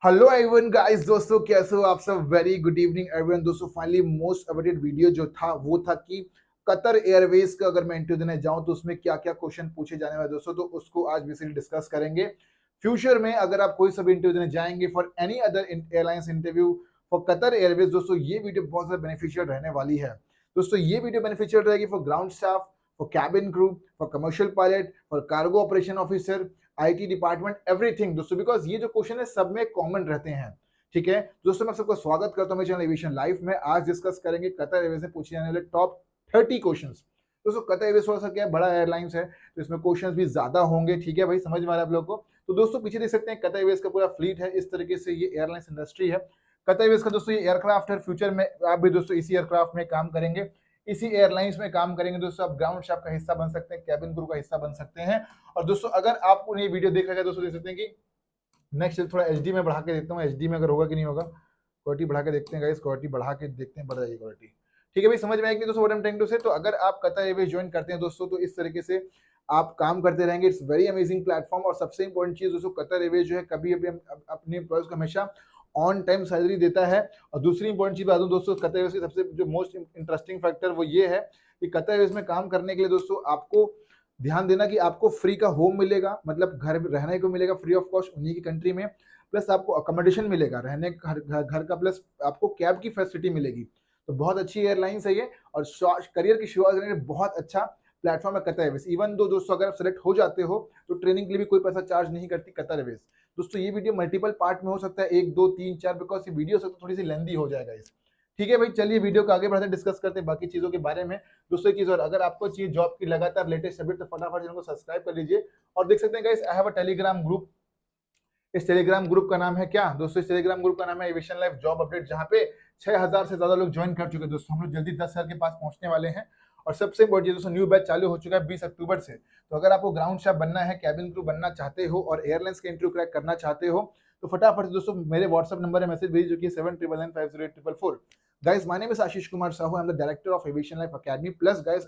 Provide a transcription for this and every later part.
Hello everyone guys, दोस्तों कैसे हो आप सब। Very good evening everyone. दोस्तों फाइनली मोस्ट अवेटेड वीडियो जो था वो था कि कतर एयरवेज का अगर मैं इंटरव्यू देने जाऊं तो उसमें क्या क्या क्वेश्चन पूछे जाने वाले दोस्तों, तो उसको आज बेसिकली डिस्कस करेंगे। फ्यूचर में अगर आप कोई सा भी इंटरव्यू देने जाएंगे for any other airlines interview for Qatar Airways, दोस्तों ये वीडियो बहुत ज्यादा बेनिफिशियल रहने वाली है। दोस्तों ये वीडियो बेनिफिशियल रहेगी for ground staff, for cabin crew, for commercial pilot, for cargo operation officer, IT department, everything दोस्तों, बिकॉज ये जो क्वेश्चन है सब में कॉमन रहते हैं। ठीक है दोस्तों, मैं सबका स्वागत करता हूं मेरे चैनल एविएशन लाइव में। आज डिस्कस करेंगे कतर एयरवेज से पूछे जाने वाले टॉप 30 क्वेश्चंस। दोस्तों कतर एयरवेज थोड़ा सा क्या बड़ा एयरलाइंस है तो इसमें क्वेश्चंस भी ज्यादा होंगे। ठीक है भाई, समझ में आ रहा है आप लोगों को। तो दोस्तों पीछे देख सकते हैं कतर एयरवेज का पूरा फ्लीट है, इस तरीके से ये एयरलाइंस इंडस्ट्री है। कतर एयरवेज का दोस्तों ये एयरक्राफ्ट है। फ्यूचर में आप भी दोस्तों इसी एयरक्राफ्ट में काम करेंगे, इसी एयरलाइंस में काम करेंगे दोस्तों। आप ग्राउंड स्टाफ का हिस्सा बन सकते हैं, कैबिन क्रू का हिस्सा बन सकते हैं। और दोस्तों अगर आपको ये वीडियो देख रहे हैं दोस्तों, देख सकते हैं कि नेक्स्ट थोड़ा एचडी में बढ़ा के देखता हूँ, एचडी में अगर होगा कि नहीं होगा। क्वालिटी बढ़ा के देखते हैं गाइस, क्वालिटी बढ़ा के देखते हैं, बढ़ जाएगी क्वालिटी। ठीक है भाई, समझ में आएगी दोस्तों what I am trying to say. तो अगर आप कतर एयरवेज ज्वाइन करते हैं दोस्तों तो इस तरीके से आप काम करते रहेंगे। It's very amazing platform. और सबसे इंपॉर्टेंट चीज दोस्तों, कतर एयरवेज जो है कभी भी अपने एम्प्लॉयज को हमेशा ऑन टाइम सैलरी देता है। और दूसरी इंपॉर्टेंट चीज बता दूं दोस्तों, कतर एयरवेज की सबसे जो मोस्ट इंटरेस्टिंग फैक्टर वो ये है कि कतर एयरवेज में काम करने के लिए दोस्तों आपको ध्यान देना कि आपको फ्री का होम मिलेगा, मतलब घर रहने को मिलेगा फ्री ऑफ कॉस्ट उन्हीं की कंट्री में। प्लस आपको अकोमोडेशन मिलेगा रहने घर का, प्लस आपको कैब की फैसिलिटी मिलेगी। तो बहुत अच्छी एयरलाइंस है ये। और करियर की शुरुआत करने के लिए बहुत अच्छा प्लेटफॉर्म है कतर एयरवेज। इवन दो दोस्तों अगर आप सेलेक्ट हो जाते हो तो ट्रेनिंग के लिए भी कोई पैसा चार्ज नहीं करती कतर एयरवेज। दोस्तों ये वीडियो मल्टीपल पार्ट में हो सकता है, 1 2 3 4, बिकॉज ये वीडियो से थोड़ी सी लेंदी हो जाएगा इस। ठीक है भाई, चलिए वीडियो को आगे बढ़ते हैं, डिस्कस करते हैं बाकी चीजों के बारे में। दोस्तों एक चीज और, अगर आपको चाहिए जॉब की लगातार लेटेस्ट अपडेट तो फटाफट चैनल को सब्सक्राइब कर लीजिए। और देख सकते हैं guys, I have a Telegram group. इस टेलीग्राम ग्रुप का नाम है क्या दोस्तों? इस टेलीग्राम ग्रुप का नाम है एविएशन लाइफ जॉब अपडेट, जहां पे 6000 से ज्यादा लोग ज्वाइन कर चुके हैं दोस्तों। हम लोग जल्दी 10,000 के पास पहुंचने वाले हैं। और सबसे इंपॉर्टेंट दोस्तों, न्यू बैच चालू हो चुका है 20 अक्टूबर से। तो अगर आपको ग्राउंड स्टाफ बनना है, कैबिन क्रू बनना चाहते हो और एयरलाइंस के इंटरव्यू क्रैक करना चाहते हो तो फटाफट से दोस्तों मेरे व्हाट्सएप नंबर है मैसेज भेजिए, जो कि 7999508444। Guys, my name is Ashish Kumar Sahu, I am the director of aviation life academy. Plus guys,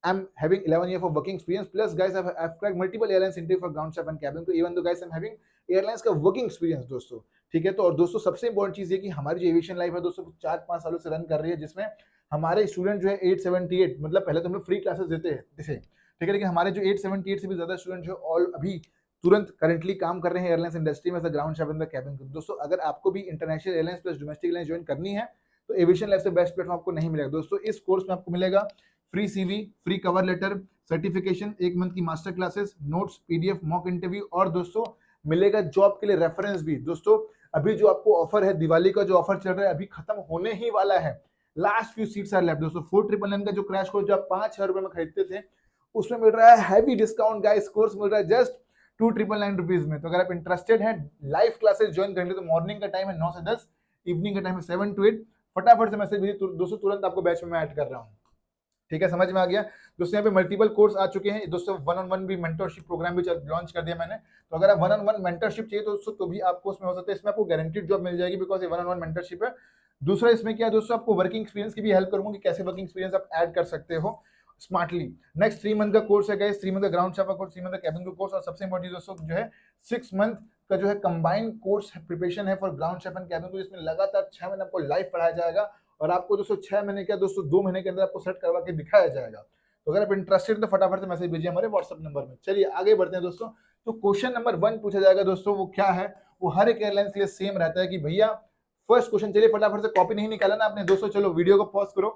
I'm having 11 years of working experience. Plus, guys, I've cracked multiple airlines interview for ground staff and cabin crew. Even though, guys, I'm having airlines का working experience दोस्तों। ठीक है, तो और दोस्तों सबसे important चीज ये कि हमारी जो एविएशन लाइफ है दोस्तों 4-5 सालों से रन कर रही है, जिसमें हमारे स्टूडेंट जो है 878, मतलब पहले तो हम लोग फ्री क्लासेस देते हैं जैसे, ठीक है, लेकिन हमारे जो 878 से भी ज्यादा स्टूडेंट जो ऑल अभी तुरंत करंटली काम कर रहे हैं एयरलाइंस इंडस्ट्री में as a ground staff in the cabin crew. दोस्तों अगर आपको भी international airlines plus domestic airlines join करनी है तो एविएशन लाइफ से बेस्ट प्लेटफॉर्म आपको नहीं मिलेगा दोस्तों। इस कोर्स में आपको मिलेगा free CV, free cover letter, certification, 1 month की master classes, notes, PDF, mock interview, और दोस्तों मिलेगा जॉब के लिए रेफरेंस भी। दोस्तों अभी जो आपको ऑफर है, दिवाली का जो ऑफर चल रहा है अभी खत्म होने ही वाला है। Last few seats are left दोस्तों। 4999 का जो क्रैश कोर्स जो आप 5,000 रुपए में खरीदते थे उसमें मिल रहा है हैवी डिस्काउंट गाइस। कोर्स मिल रहा है जस्ट 2999 रुपीज में। तो अगर आप इंटरेस्टेड हैं लाइव क्लासेस ज्वाइन करेंगे तो मॉर्निंग का टाइम है 9 से 10, इवनिंग का टाइम है 7 to 8। फटाफट से मैसेज भेजिए दोस्तों, तुरंत आपको बैच में मैं ऐड कर रहा हूँ। ठीक है, समझ में आ गया दोस्तों। यहाँ पे मल्टीपल कोर्स आ चुके हैं दोस्तों। 1-on-1 भी मेंटरशिप प्रोग्राम भी लॉन्च कर दिया मैंने। तो अगर आप 1-on-1 मेंटरशिप चाहिए तो दोस्तों तो भी आपको उसमें हो सकता है, इसमें आपको गारंटीड जॉब मिल जाएगी, बिकॉज ये 1-on-1 मेंटरशिप है। दूसरा इसमें क्या है दोस्तों, आपको वर्किंग एक्सपीरियंस की भी हेल्प करूंगा कि कैसे वर्किंग एक्सपीरियंस आप ऐड कर सकते हो स्मार्टली। नेक्स्ट 3 मंथ का कोर्स है गाइस, 3 मंथ का ग्राउंड स्टाफ का कोर्स, 3 मंथ का कैबिन क्रू कोर्स, और सबसे इंपॉर्टेंट दोस्तों जो है 6 मंथ का जो है कंबाइंड कोर्स प्रिपरेशन है for ground staff and cabin crew, जिसमें लगातार 6 महीने आपको लाइव पढ़ाया जाएगा। और आपको दोस्तों 6 महीने क्या दोस्तों 2 महीने के अंदर आपको सेट करवा के दिखाया जाएगा। तो अगर आप इंटरेस्टेड तो फटाफट से मैसेज भेजिए हमारे व्हाट्सएप नंबर में। चलिए आगे बढ़ते हैं दोस्तों। तो क्वेश्चन नंबर 1 पूछा जाएगा दोस्तों, वो क्या है? वो हर एक एयरलाइंस के लिए सेम रहता है कि भैया फर्स्ट क्वेश्चन, चलिए फटाफट से, कॉपी नहीं निकाला ना आपने दोस्तों, चलो वीडियो को पॉज करो।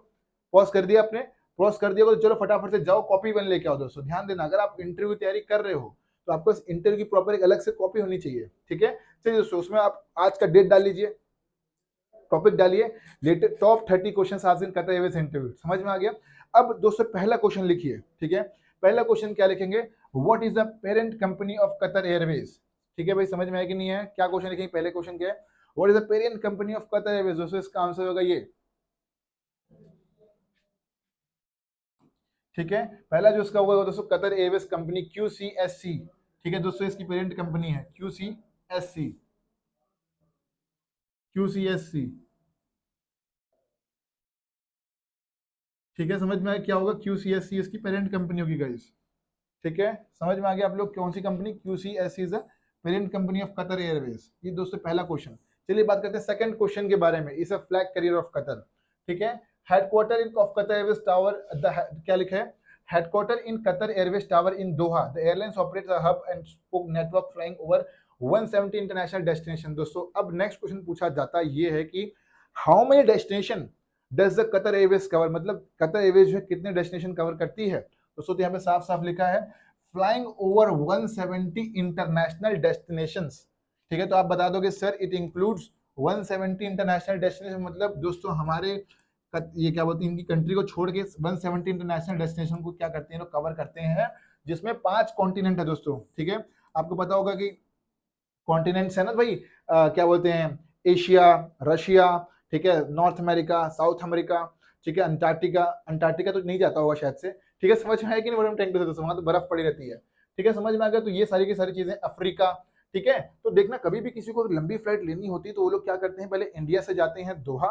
पॉज कर दिया आपने? पॉज कर दिया तो चलो फटाफट से जाओ कॉपी वन लेके आओ दोस्तों। ध्यान देना, अगर आप इंटरव्यू तैयारी कर रहे हो तो आपको इस इंटरव्यू की प्रॉपर एक अलग से कॉपी होनी चाहिए। ठीक है, चलिए दोस्तों उसमें आप आज का डेट डाल लीजिए, टॉपिक डालिए, लेटेस्ट टॉप 30 क्वेश्चन आज इन कतर एयरवेज इंटरव्यू। समझ में आ गया? अब दोस्तों पहला क्वेश्चन लिखिए। ठीक है, पहला क्वेश्चन क्या लिखेंगे? What is the parent company of Qatar Airways? ठीक है भाई, समझ में आया कि नहीं है? क्या क्वेश्चन लिखेंगे? पहले क्वेश्चन क्या है? What is the parent company of Qatar Airways? दोस्तों इसका आंसर होगा ये। ठीक है, पहला जो इसका होगा दोस्तों कतर एयरवेज कंपनी, QCSC। ठीक है दोस्तों, इसकी पेरेंट कंपनी है QCSC। QCSC। ठीक है, समझ में आया क्या होगा? QCSC इसकी पेरेंट कंपनी होगी गाइस। ठीक है, समझ में आ गया आप लोग कौन सी company? QCSC is a parent company of Qatar Airways. ये दोस्तों पहला क्वेश्चन। चलिए बात करते हैं सेकंड क्वेश्चन के बारे में। Is a flag carrier of Qatar, ठीक है। Headquarter in of Qatar Airways tower, क्या लिखा है, headquarter in Qatar Airways tower in Doha. The airlines operates a hub and spoke network flying over 170 international destination. दोस्तों अब next question पूछा जाता है ये है कि how many destination does the Qatar Airways cover, मतलब कतर एयरवेज जो है कितने डेस्टिनेशन कवर करती है। दोस्तों तो यहाँ पे साफ साफ लिखा है फ्लाइंग ओवर 170 इंटरनेशनल डेस्टिनेशंस, ठीक है। तो आप बता दोगे sir it includes 170 international destination, मतलब दोस्तों हमारे ये क्या बोलते हैं, इनकी कंट्री को छोड़ के 170 इंटरनेशनल डेस्टिनेशन को क्या करते हैं, लोग कवर करते हैं, जिसमें 5 कॉन्टिनेंट है दोस्तों, ठीक है। आपको पता होगा कि कॉन्टिनेंट्स है ना भाई, क्या बोलते हैं, एशिया, रशिया, ठीक है, नॉर्थ अमेरिका, साउथ अमेरिका, ठीक है, अंटार्कटिका, अंटार्कटिका तो नहीं जाता होगा शायद से, ठीक है। समझ में आया कि नहीं, बड़े टैंक पे वहां तो बर्फ पड़ी रहती है, ठीक है, समझ में आ गया। तो ये सारी की सारी चीजें, अफ्रीका, ठीक है। तो देखना कभी भी किसी को लंबी फ्लाइट लेनी होती है तो वो लोग क्या करते हैं, पहले इंडिया से जाते हैं दोहा,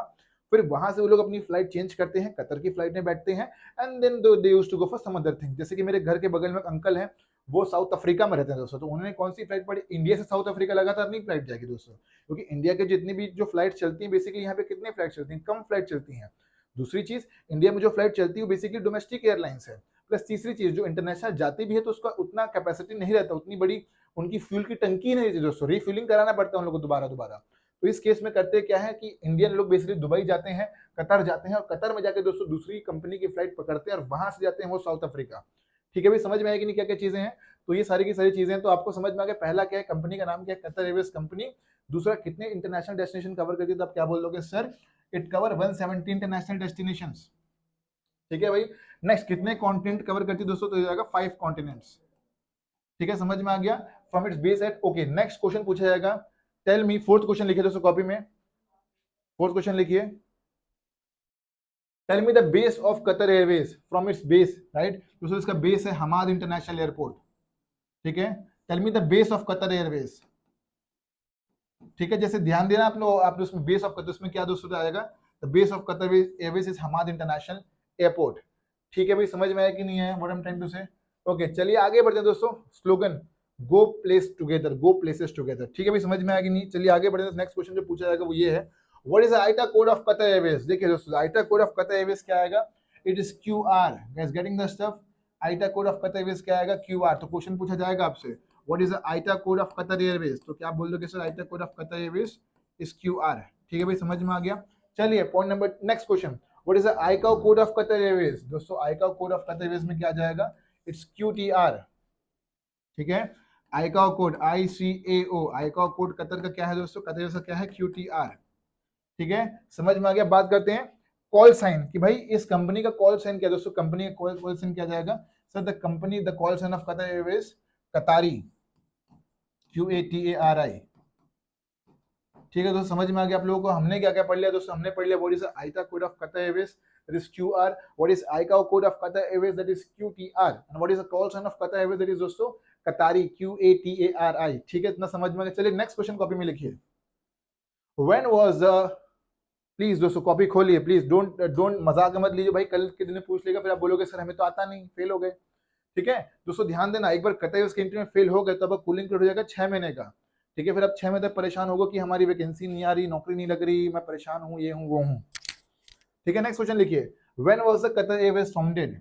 फिर वहां से वो लोग अपनी फ्लाइट चेंज करते हैं, कतर की फ्लाइट में बैठते हैं, and then they used to go for some other thing. जैसे कि मेरे घर के बगल में एक अंकल हैं, वो साउथ अफ्रीका में रहते हैं दोस्तों, तो उन्होंने कौन सी फ्लाइट पड़ी, इंडिया से साउथ अफ्रीका लगातार नहीं फ्लाइट जाएगी दोस्तों, क्योंकि इंडिया के जितनी भी जो फ्लाइट चलती हैं बेसिकली यहाँ पे कितने फ्लाइट चलती हैं, कम फ्लाइट चलती हैं। दूसरी चीज, इंडिया में जो फ्लाइट चलती है बेसिकली डोमेस्टिक एयरलाइंस है। प्लस तीसरी चीज, जो इंटरनेशनल जाती भी है तो उसका उतना कैपेसिटी नहीं रहता, उतनी बड़ी उनकी फ्यूल की टंकी नहीं रहती दोस्तों, रिफ्यूलिंग कराना पड़ता है उन लोगों को दोबारा दोबारा। तो इस केस में करते क्या है कि इंडियन लोग बेसिकली दुबई जाते हैं, कतर जाते हैं, और कतर में जाके दोस्तों दूसरी कंपनी की फ्लाइट पकड़ते हैं और वहां से जाते हैं वो साउथ अफ्रीका, ठीक है भाई। समझ में आएगी नहीं क्या क्या चीजें हैं। तो ये सारी की सारी चीजें तो आपको समझ में आ गया। पहला क्या है, कंपनी का नाम क्या है, कतर एयरवेज कंपनी। दूसरा, कितने इंटरनेशनल डेस्टिनेशन कवर करती है, तो आप क्या बोल दोगे sir, it cover 170 international destinations, ठीक है भाई। नेक्स्ट, कितने कॉन्टिनेंट कवर करती है दोस्तों, तो हो जाएगा 5 कॉन्टिनेंट्स, ठीक है, समझ में आ गया। From its base eight, okay. Next question पूछा जाएगा, टेल मी, फोर्थ क्वेश्चन लिखिए दोस्तों कॉपी में, फोर्थ क्वेश्चन लिखिए, tell me the base of Qatar Airways from its base, right. दोस्तों इसका बेस है हमाद इंटरनेशनल एयरपोर्ट, ठीक है। Tell me the base of Qatar Airways, ठीक है। जैसे ध्यान देना आप लोग, आप उसमें बेस ऑफ कतर, उसमें क्या दोस्तों आएगा, the base of Qatar Airways is Hamad international airport, ठीक है भाई। समझ में आया कि नहीं है, what I am trying to say. Okay, चलिए आगे बढ़ते हैं दोस्तों। Slogan, go place together, go places together, ठीक है भाई, समझ में आया कि नहीं। चलिए आगे बढ़ते हैं। नेक्स्ट क्वेश्चन जो पूछा जाएगा वो ये है, what is the आईटा code of Qatar Airways. देखिए दोस्तों, आईटा कोड ऑफ कतर एयरवेज क्या आएगा, it is QR, guys getting the stuff. आईटा code of Qatar Airways क्या आएगा, QR। तो क्वेश्चन पूछा जाएगा आपसे, what is the आईटा code of Qatar Airways, तो क्या आप बोल दोगे sir, आईटा code of Qatar Airways is QR, ठीक है भाई, समझ में आ गया। चलिए point number, next question, what is the ICAO code of Qatar Airways. दोस्तों ICAO code of Qatar Airways में क्या आ जाएगा, इट्स QTR, ठीक है। ICAO code ICAO, ICAO code Qatar का क्या है दोस्तों, कतर एयरवेज का क्या है, QTR, ठीक है, समझ में आ गया। बात करते हैं कॉल साइन कि भाई इस कंपनी का कॉल साइन क्या है दोस्तों, कंपनी का कॉल साइन क्या जाएगा sir, the company, the call sign of Qatar Airways Qatari, QATARI, ठीक है दोस्तों, समझ में आ गया आप लोगों को। हमने क्या क्या पढ़ लिया दोस्तों, हमने पढ़ लिया what is IATA code of Qatar Airways, that is QR, what is ICAO code of Qatar Airways, that is QTR, and what is the call sign of Qatar Airways, that is दोस्तों Qatari, QATARI, ठीक है, इतना समझ में आ गया। चलिए next question copy में लिखिए, व्हेन वाज द, प्लीज दोस्तों कॉपी खोलिए प्लीज, डोंट डोंट मजाक मत लीजिए भाई, कल के दिन पूछ लेगा फिर आप बोलोगे सर हमें तो आता नहीं, फेल हो गए, ठीक है। दोस्तों ध्यान देना, एक बार कतर एयरवेज के इंटरव्यू में फेल हो गए तो अब कूलिंग पीरियड हो जाएगा 6 महीने का, ठीक है। फिर अब 6 महीने तक परेशान होगा कि हमारी वैकेंसी नहीं आ रही, नौकरी नहीं लग रही, मैं परेशान हूँ, ये हूँ वो हूँ, ठीक है। नेक्स्ट क्वेश्चन लिखिए, when was the Qatar Airways founded,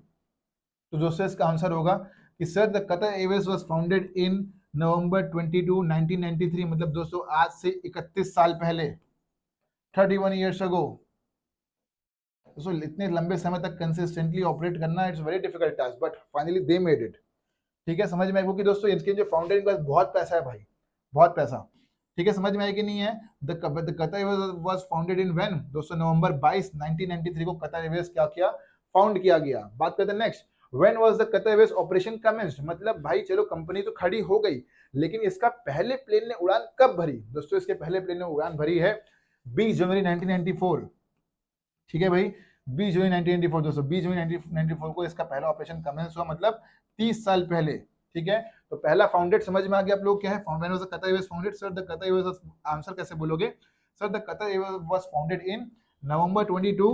तो दोस्तों इसका आंसर होगा कि sir the Qatar Airways was founded in November 22, 1993, मतलब दोस्तों आज से 31 साल पहले, 31 ईयर्स अगो। दोस्तों इतने लंबे समय तक कंसिस्टेंटली ऑपरेट करना, it's very difficult task, but finally they made it, ठीक है। समझ में आएगा कि दोस्तों इनके जो फाउंडर, इनके पास बहुत पैसा है भाई, बहुत पैसा, ठीक है, समझ में आएगी नहीं है। The Qatar Airways was founded in when, दोस्तों नवंबर 22, 1993 को कतर एयरवेज क्या किया, फाउंड किया गया। बात करते हैं next, when was the Qatar Airways operation commenced, मतलब भाई चलो कंपनी तो खड़ी हो गई, लेकिन इसका पहले प्लेन ने उड़ान कब भरी। दोस्तों इसके पहले प्लेन ने उड़ान भरी है 20 जनवरी 1994, ठीक है भाई, 20 जनवरी 1994 दोस्तों, 20 जनवरी 1994 को इसका पहला ऑपरेशन कमेंस हुआ, मतलब 30 साल पहले, ठीक है। तो पहला फाउंडेड समझ में आ गया आप लोग क्या है, when was the Qatar Airways founded, sir the Qatar Airways, answer कैसे बोलोगे sir, the Qatar Airways was founded in November 22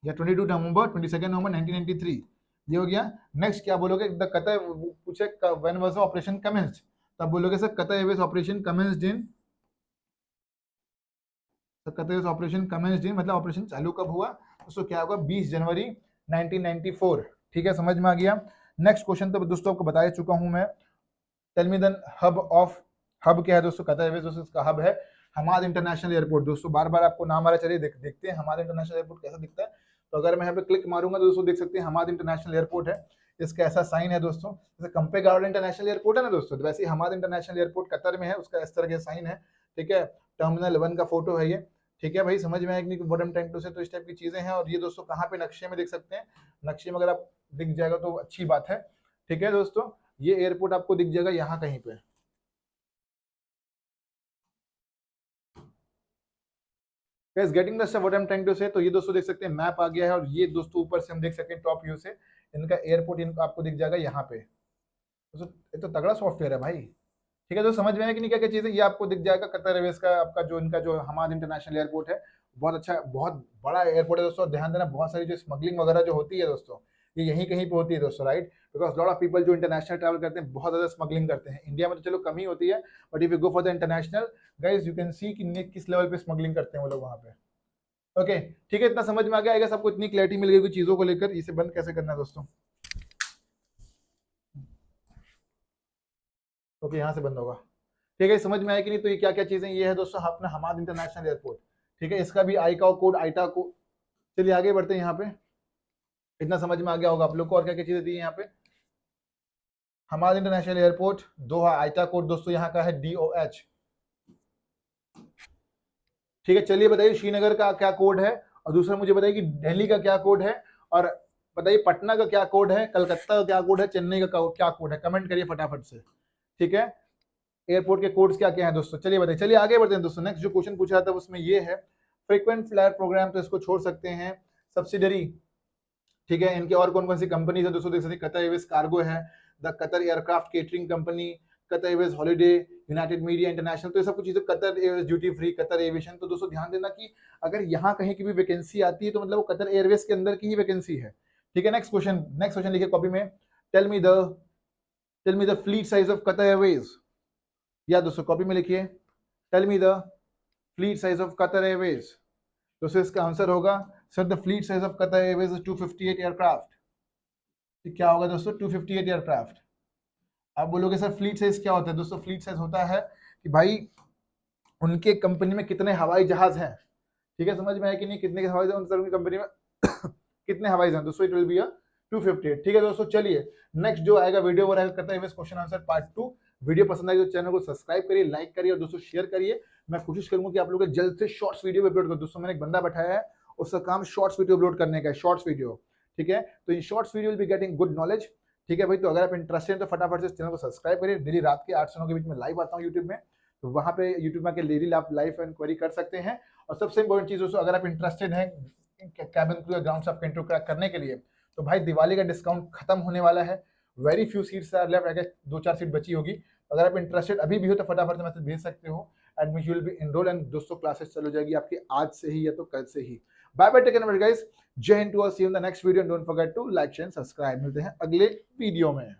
या 22 नवंबर 22 नवंबर 1993, ये हो गया। नेक्स्ट क्या बोलोगे, द कतर पूछे when was the operation commenced, तब बोलोगे sir Qatar Airways operation commenced in, तो Qatar Airways operation commenced in मतलब ऑपरेशन चालू कब हुआ, दोस्तों क्या होगा 20 जनवरी 1994। ठीक है, समझ में आ गया। नेक्स्ट क्वेश्चन तो दोस्तों आपको बता चुका हूं मैं। Tell me the hub of, hub क्या है दोस्तों, कतर एयरवेज दोस्तों इसका हब है हमाद इंटरनेशनल एयरपोर्ट। दोस्तों बार बार आपको नाम आ रहा, चलिए देखते हैं हमाद इंटरनेशनल एयरपोर्ट कैसा दिखता है। तो अगर मैं यहाँ पे क्लिक मारूंगा तो दोस्तों देख सकते हैं हमाद इंटरनेशनल एयरपोर्ट है, इसका ऐसा साइन है दोस्तों, जैसे कंपे गार्ड इंटरनेशनल एयरपोर्ट है ना दोस्तों, तो वैसे ही हमाद इंटरनेशनल एयरपोर्ट कतर में है, उसका इस तरह का साइन है। ठीक है, टर्मिनल 1 का फोटो है ये। ठीक है भाई, समझ में आया कि नहीं, बॉटम टैंक टू से तो इस टाइप की चीजें हैं। और ये दोस्तों कहाँ पे नक्शे में देख सकते हैं, नक्शे में अगर आप दिख जाएगा तो अच्छी बात है। ठीक है दोस्तों, ये एयरपोर्ट आपको दिख जाएगा यहाँ कहीं पे। Guys getting the what I am trying to say, तो ये दोस्तों देख सकते हैं मैप आ गया है, और ये दोस्तों ऊपर से हम देख सकते हैं टॉप व्यू से इनका एयरपोर्ट इनका आपको दिख जाएगा यहाँ पे। दोस्तों ये तो तगड़ा सॉफ्टवेयर है भाई। ठीक है, तो समझ में आया कि नहीं क्या क्या चीजें, ये आपको दिख जाएगा कतर एयरवेज का आपका जो इनका जो हमाद इंटरनेशनल एयरपोर्ट है, बहुत अच्छा बहुत बड़ा एयरपोर्ट है दोस्तों। ध्यान देना, बहुत सारी जो स्मगलिंग वगैरह जो होती है दोस्तों, ये यहीं कहीं पे होती है दोस्तों, right. Because lot of people जो इंटरनेशनल ट्रैवल करते हैं बहुत ज्यादा स्मगलिंग करते हैं। इंडिया में तो चलो कम ही होती है, but if you go for the international guys you can see कि किस लेवल पे स्मगलिंग करते हैं वो लोग वहाँ पे। ओके ठीक है, इतना समझ में आ गया, सबको इतनी क्लैरिटी मिल गई चीजों को लेकर। इसे बंद कैसे करना है दोस्तों, ओके यहाँ से बंद होगा। ठीक है, समझ में आया कि नहीं, तो ये क्या क्या चीजें, ये है दोस्तों अपना हमाद इंटरनेशनल एयरपोर्ट। ठीक है, इसका भी आईकाओ कोड आईटा कोड। चलिए आगे बढ़ते हैं, यहाँ पे इतना समझ में आ गया होगा आप लोग को। और क्या क्या चीजें दी है यहाँ पे, हमाद इंटरनेशनल एयरपोर्ट दोहा, आईटा कोड दोस्तों यहाँ का है DOH। ठीक है, चलिए बताइए श्रीनगर का क्या कोड है, और दूसरा मुझे बताइए कि दिल्ली का क्या कोड है, और बताइए पटना का क्या कोड है, कलकत्ता का क्या कोड है, चेन्नई का क्या कोड है, कमेंट करिए फटाफट से। ठीक है, एयरपोर्ट के कोड्स क्या क्या हैं दोस्तों, चलिए बताइए। चलिए आगे बढ़ते हैं दोस्तों। नेक्स्ट जो क्वेश्चन पूछा था उसमें ये है फ्रीक्वेंट फ्लायर प्रोग्राम, तो इसको छोड़ सकते हैं। सब्सिडरी, ठीक है, इनके और कौन कौन सी कंपनी है दोस्तों देख सकते हैं, कतर एयरवेज कार्गो है, the Qatar aircraft catering company, Qatar Airways holiday, United media international, तो ये सब कुछ चीजें, Qatar Airways duty free, Qatar aviation. तो दोस्तों ध्यान देना कि अगर यहाँ कहीं की भी वैकेंसी आती है तो मतलब वो कतर एयरवेज के अंदर की ही वैकेंसी है। ठीक है, नेक्स्ट क्वेश्चन लिखिए कॉपी में। Tell me the fleet size of Qatar Airways, या दोस्तों कॉपी में लिखिए, tell me the fleet size of Qatar Airways. दोस्तों इसका आंसर होगा sir the fleet size of Qatar Airways is 258 aircraft. क्या होगा दोस्तों 258 एयरक्राफ्ट। आप बोलोगे सर फ्लीट साइज क्या होता है, दोस्तों फ्लीट साइज होता है कि भाई उनके कंपनी में कितने हवाई जहाज हैं। ठीक है, समझ में आया कि नहीं, कितने हवाई जहाज उनकी कंपनी में कितने हवाई जहाज दोस्तों, इट विल बी 258। ठीक है दोस्तों, चलिए नेक्स्ट जो आएगा वीडियो वो रहेगा करते हैं क्वेश्चन आंसर पार्ट 2। वीडियो पसंद आई तो चैनल को सब्सक्राइब करिए, लाइक करिए और दोस्तों शेयर करिए। मैं कोशिश करूंगा कि आप लोग जल्द से शॉर्ट्स वीडियो अपलोड करूं। दोस्तों मैंने एक बंदा बैठाया है, उसका काम शॉर्ट्स वीडियो अपलोड करने का है, शॉर्ट्स वीडियो। ठीक है, तो in shorts video will be getting good knowledge. ठीक है भाई, तो अगर आप इंटरेस्टेड हैं तो फटाफट से इस चैनल को सब्सक्राइब करिए। डेली रात के 8 से 9 के बीच में लाइव आता हूँ यूट्यूब में, तो वहाँ पे यूट्यूब में डेली आप लाइव इंक्वायरी कर सकते हैं। और सबसे इंपॉर्टेंट चीज दोस्तों, अगर आप इंटरेस्टेड हैं कैबिन क्रू या ग्राउंड स्टाफ इंटरव्यू क्रैक करने के लिए, तो भाई दिवाली का डिस्काउंट खत्म होने वाला है। Very few seats are left, अगर 2-4 सीट बची होगी। अगर आप इंटरेस्टेड अभी भी हो तो फटाफट से मैसेज भेज सकते हो। Admission will be enrol and दोस्तों क्लासेस चालू हो जाएगी आपकी आज से ही या तो कल से ही। Bye bye, take care guys, जय हिंद to all, see you in the next video and don't forget to like share subscribe. मिलते हैं अगले वीडियो में।